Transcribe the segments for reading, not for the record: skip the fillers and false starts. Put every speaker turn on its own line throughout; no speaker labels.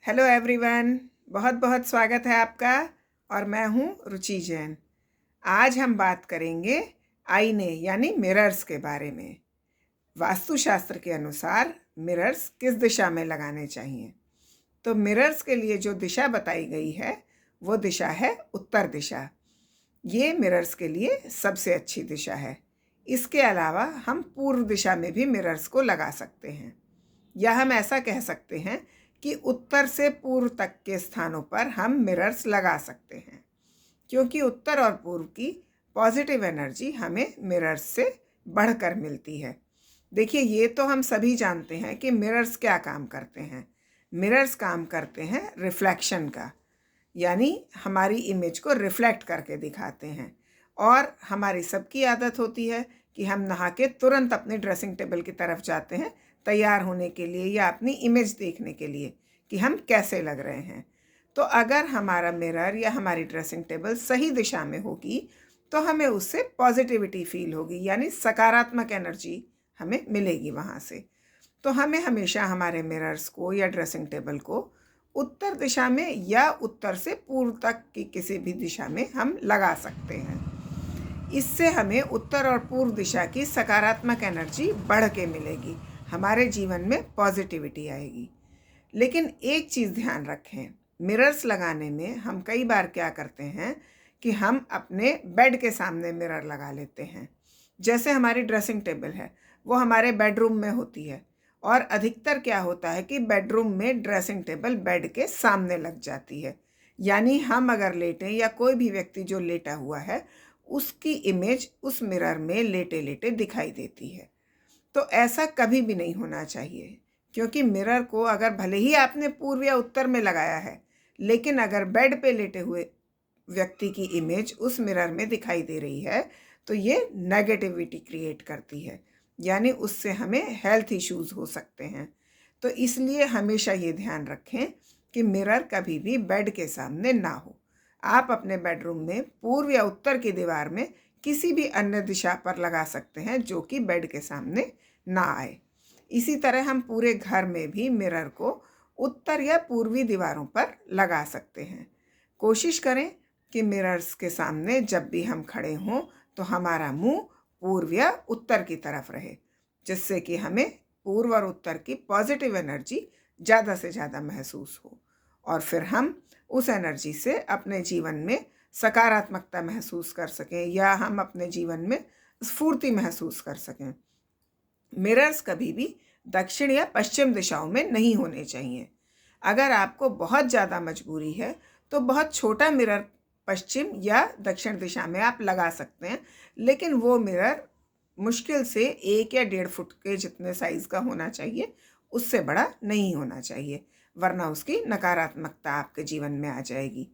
Hello everyone, बहुत बहुत स्वागत है आपका। और मैं हूँ रुचि जैन। आज हम बात करेंगे आईने यानी मिरर्स के बारे में। वास्तुशास्त्र के अनुसार मिरर्स किस दिशा में लगाने चाहिए। तो मिरर्स के लिए जो दिशा बताई गई है वो दिशा है उत्तर दिशा। ये मिरर्स के लिए सबसे अच्छी दिशा है। इसके अलावा हम पूर्व दिशा में भी मिरर्स को लगा सकते हैं, या हम ऐसा कह सकते हैं कि उत्तर से पूर्व तक के स्थानों पर हम मिरर्स लगा सकते हैं, क्योंकि उत्तर और पूर्व की पॉजिटिव एनर्जी हमें मिरर्स से बढ़कर मिलती है। देखिए, ये तो हम सभी जानते हैं कि मिरर्स क्या काम करते हैं। मिरर्स काम करते हैं रिफ्लेक्शन का, यानी हमारी इमेज को रिफ्लेक्ट करके दिखाते हैं। और हमारी सबकी आदत होती है कि हम नहा के तुरंत अपने ड्रेसिंग टेबल की तरफ जाते हैं तैयार होने के लिए, या अपनी इमेज देखने के लिए कि हम कैसे लग रहे हैं। तो अगर हमारा मिरर या हमारी ड्रेसिंग टेबल सही दिशा में होगी तो हमें उससे पॉजिटिविटी फील होगी, यानी सकारात्मक एनर्जी हमें मिलेगी वहाँ से। तो हमें हमेशा हमारे मिरर्स को या ड्रेसिंग टेबल को उत्तर दिशा में या उत्तर से पूर्व तक की किसी भी दिशा में हम लगा सकते हैं। इससे हमें उत्तर और पूर्व दिशा की सकारात्मक एनर्जी बढ़ के मिलेगी, हमारे जीवन में पॉजिटिविटी आएगी। लेकिन एक चीज़ ध्यान रखें, मिरर्स लगाने में हम कई बार क्या करते हैं कि हम अपने बेड के सामने मिरर लगा लेते हैं। जैसे हमारी ड्रेसिंग टेबल है वो हमारे बेडरूम में होती है, और अधिकतर क्या होता है कि बेडरूम में ड्रेसिंग टेबल बेड के सामने लग जाती है। यानी हम अगर लेटें या कोई भी व्यक्ति जो लेटा हुआ है उसकी इमेज उस मिरर में लेटे लेटे दिखाई देती है। तो ऐसा कभी भी नहीं होना चाहिए, क्योंकि मिरर को अगर भले ही आपने पूर्व या उत्तर में लगाया है, लेकिन अगर बेड पे लेटे हुए व्यक्ति की इमेज उस मिरर में दिखाई दे रही है तो ये नेगेटिविटी क्रिएट करती है, यानी उससे हमें हेल्थ इश्यूज हो सकते हैं। तो इसलिए हमेशा ये ध्यान रखें कि मिरर कभी भी बेड के सामने ना हो। आप अपने बेडरूम में पूर्व या उत्तर की दीवार में किसी भी अन्य दिशा पर लगा सकते हैं जो कि बेड के सामने ना आए। इसी तरह हम पूरे घर में भी मिरर को उत्तर या पूर्वी दीवारों पर लगा सकते हैं। कोशिश करें कि मिरर्स के सामने जब भी हम खड़े हों तो हमारा मुंह पूर्व या उत्तर की तरफ रहे, जिससे कि हमें पूर्व और उत्तर की पॉजिटिव एनर्जी ज़्यादा से ज़्यादा महसूस हो, और फिर हम उस एनर्जी से अपने जीवन में सकारात्मकता महसूस कर सकें, या हम अपने जीवन में स्फूर्ति महसूस कर सकें। मिरर्स कभी भी दक्षिण या पश्चिम दिशाओं में नहीं होने चाहिए। अगर आपको बहुत ज़्यादा मजबूरी है तो बहुत छोटा मिरर पश्चिम या दक्षिण दिशा में आप लगा सकते हैं, लेकिन वो मिरर मुश्किल से 1 या 1.5 फुट के जितने साइज़ का होना चाहिए, उससे बड़ा नहीं होना चाहिए, वरना उसकी नकारात्मकता आपके जीवन में आ जाएगी।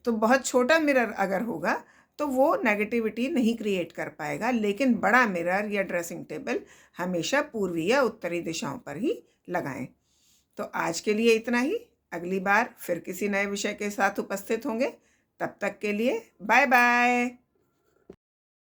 तो बहुत छोटा मिरर अगर होगा तो वो नेगेटिविटी नहीं क्रिएट कर पाएगा, लेकिन बड़ा मिरर या ड्रेसिंग टेबल हमेशा पूर्वी या उत्तरी दिशाओं पर ही लगाएं। तो आज के लिए इतना ही। अगली बार फिर किसी नए विषय के साथ उपस्थित होंगे। तब तक के लिए बाय बाय।